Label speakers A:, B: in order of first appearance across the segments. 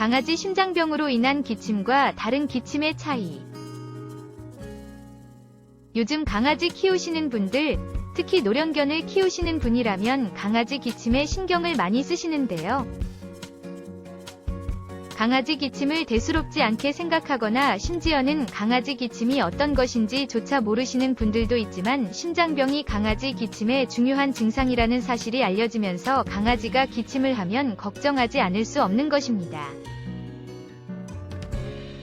A: 강아지 심장병으로 인한 기침과 다른 기침의 차이. 요즘 강아지 키우시는 분들, 특히 노령견을 키우시는 분이라면 강아지 기침에 신경을 많이 쓰시는데요. 강아지 기침을 대수롭지 않게 생각하거나 심지어는 강아지 기침이 어떤 것인지 조차 모르시는 분들도 있지만 심장병이 강아지 기침의 중요한 증상이라는 사실이 알려지면서 강아지가 기침을 하면 걱정하지 않을 수 없는 것입니다.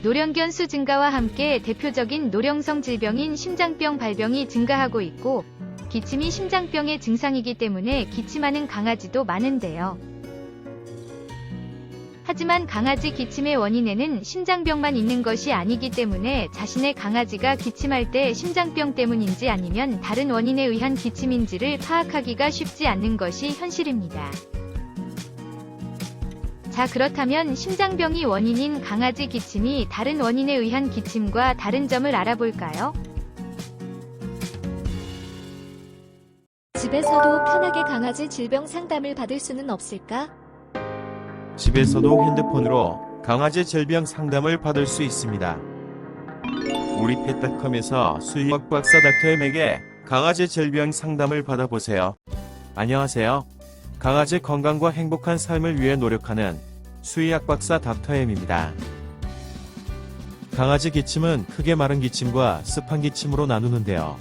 A: 노령견 수 증가와 함께 대표적인 노령성 질병인 심장병 발병이 증가하고 있고 기침이 심장병의 증상이기 때문에 기침하는 강아지도 많은데요. 하지만 강아지 기침의 원인에는 심장병만 있는 것이 아니기 때문에 자신의 강아지가 기침할 때 심장병 때문인지 아니면 다른 원인에 의한 기침인지를 파악하기가 쉽지 않는 것이 현실입니다. 자, 그렇다면 심장병이 원인인 강아지 기침이 다른 원인에 의한 기침과 다른 점을 알아볼까요?
B: 집에서도 편하게 강아지 질병 상담을 받을 수는 없을까?
C: 집에서도 핸드폰으로 강아지 질병 상담을 받을 수 있습니다. 우리 펫닷컴에서 수의학 박사 닥터엠에게 강아지 질병 상담을 받아보세요. 안녕하세요. 강아지 건강과 행복한 삶을 위해 노력하는 수의학 박사 닥터엠입니다. 강아지 기침은 크게 마른 기침과 습한 기침으로 나누는데요.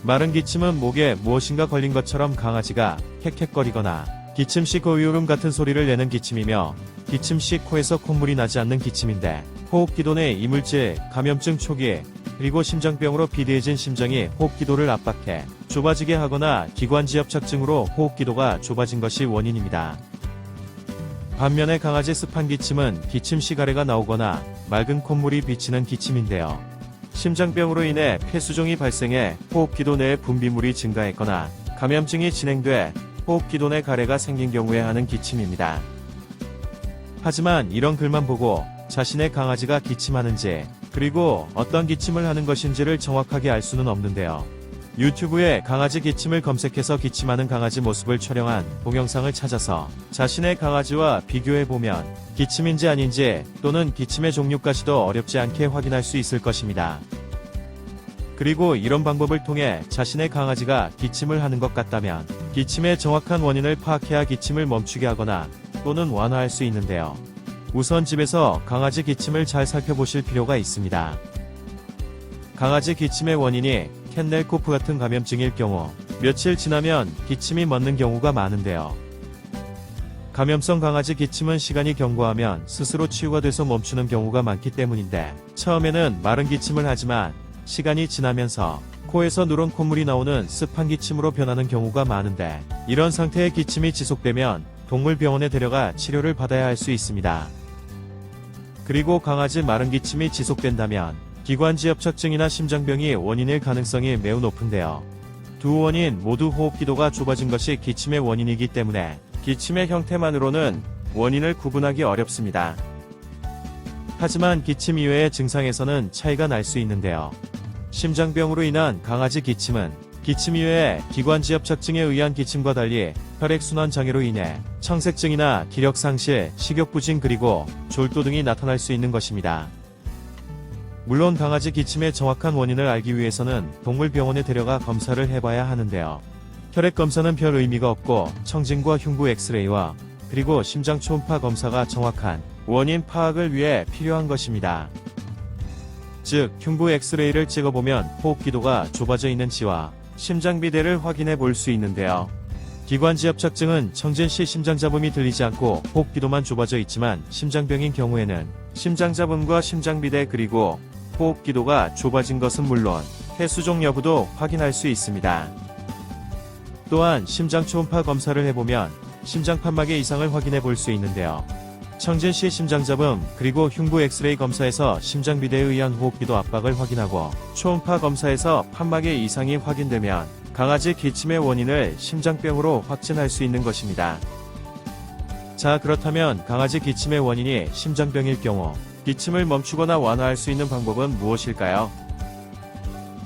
C: 마른 기침은 목에 무엇인가 걸린 것처럼 강아지가 헥헥거리거나 기침 시 고요음 같은 소리를 내는 기침이며 기침 시 코에서 콧물이 나지 않는 기침인데 호흡기도 내 이물질, 감염증 초기, 그리고 심장병으로 비대해진 심장이 호흡기도를 압박해 좁아지게 하거나 기관지협착증으로 호흡기도가 좁아진 것이 원인입니다. 반면에 강아지 습한 기침은 기침 시 가래가 나오거나 맑은 콧물이 비치는 기침인데요. 심장병으로 인해 폐수종이 발생해 호흡기도 내에 분비물이 증가했거나 감염증이 진행돼 호흡기도 내 가래가 생긴 경우에 하는 기침입니다. 하지만 이런 글만 보고 자신의 강아지가 기침하는지 그리고 어떤 기침을 하는 것인지를 정확하게 알 수는 없는데요. 유튜브에 강아지 기침을 검색해서 기침하는 강아지 모습을 촬영한 동영상을 찾아서 자신의 강아지와 비교해보면 기침인지 아닌지 또는 기침의 종류까지도 어렵지 않게 확인할 수 있을 것입니다. 그리고 이런 방법을 통해 자신의 강아지가 기침을 하는 것 같다면 기침의 정확한 원인을 파악해야 기침을 멈추게 하거나 또는 완화할 수 있는데요. 우선 집에서 강아지 기침을 잘 살펴보실 필요가 있습니다. 강아지 기침의 원인이 캔넬코프 같은 감염증일 경우 며칠 지나면 기침이 멎는 경우가 많은데요. 감염성 강아지 기침은 시간이 경과하면 스스로 치유가 돼서 멈추는 경우가 많기 때문인데 처음에는 마른 기침을 하지만 시간이 지나면서 코에서 누런 콧물이 나오는 습한 기침으로 변하는 경우가 많은데 이런 상태의 기침이 지속되면 동물병원에 데려가 치료를 받아야 할 수 있습니다. 그리고 강아지 마른 기침이 지속된다면 기관지협착증이나 심장병이 원인일 가능성이 매우 높은데요. 두 원인 모두 호흡기도가 좁아진 것이 기침의 원인이기 때문에 기침의 형태만으로는 원인을 구분하기 어렵습니다. 하지만 기침 이외의 증상에서는 차이가 날 수 있는데요. 심장병으로 인한 강아지 기침은 기침 이외에 기관지협착증에 의한 기침과 달리 혈액순환 장애로 인해 청색증이나 기력 상실, 식욕 부진 그리고 졸도 등이 나타날 수 있는 것입니다. 물론 강아지 기침의 정확한 원인을 알기 위해서는 동물병원에 데려가 검사를 해봐야 하는데요. 혈액 검사는 별 의미가 없고 청진과 흉부 엑스레이와 그리고 심장 초음파 검사가 정확한 원인 파악을 위해 필요한 것입니다. 즉, 흉부 엑스레이를 찍어보면 호흡기도가 좁아져 있는지와 심장비대를 확인해 볼 수 있는데요. 기관지협착증은 청진 시 심장잡음이 들리지 않고 호흡기도만 좁아져 있지만 심장병인 경우에는 심장잡음과 심장비대 그리고 호흡기도가 좁아진 것은 물론 폐수종 여부도 확인할 수 있습니다. 또한 심장 초음파 검사를 해보면 심장 판막의 이상을 확인해 볼 수 있는데요. 청진 시 심장잡음 그리고 흉부 엑스레이 검사에서 심장비대에 의한 호흡기도 압박을 확인하고 초음파 검사에서 판막의 이상이 확인되면 강아지 기침의 원인을 심장병으로 확진할 수 있는 것입니다. 자, 그렇다면 강아지 기침의 원인이 심장병일 경우 기침을 멈추거나 완화할 수 있는 방법은 무엇일까요?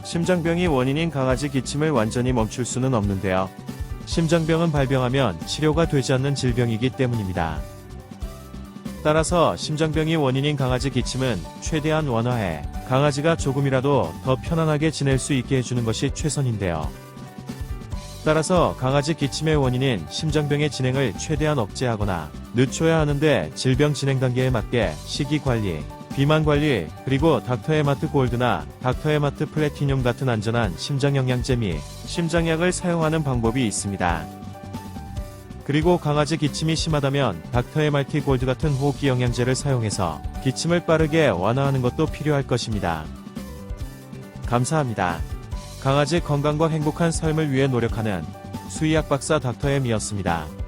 C: 심장병이 원인인 강아지 기침을 완전히 멈출 수는 없는데요. 심장병은 발병하면 치료가 되지 않는 질병이기 때문입니다. 따라서 심장병이 원인인 강아지 기침은 최대한 완화해 강아지가 조금이라도 더 편안하게 지낼 수 있게 해주는 것이 최선인데요. 따라서 강아지 기침의 원인인 심장병의 진행을 최대한 억제하거나 늦춰야 하는데 질병 진행 단계에 맞게 식이 관리, 비만 관리, 그리고 닥터에마트 골드나 닥터에마트 플래티늄 같은 안전한 심장영양제 및 심장약을 사용하는 방법이 있습니다. 그리고 강아지 기침이 심하다면 닥터에마트 골드 같은 호흡기 영양제를 사용해서 기침을 빠르게 완화하는 것도 필요할 것입니다. 감사합니다. 강아지 건강과 행복한 삶을 위해 노력하는 수의학 박사 닥터엠이었습니다.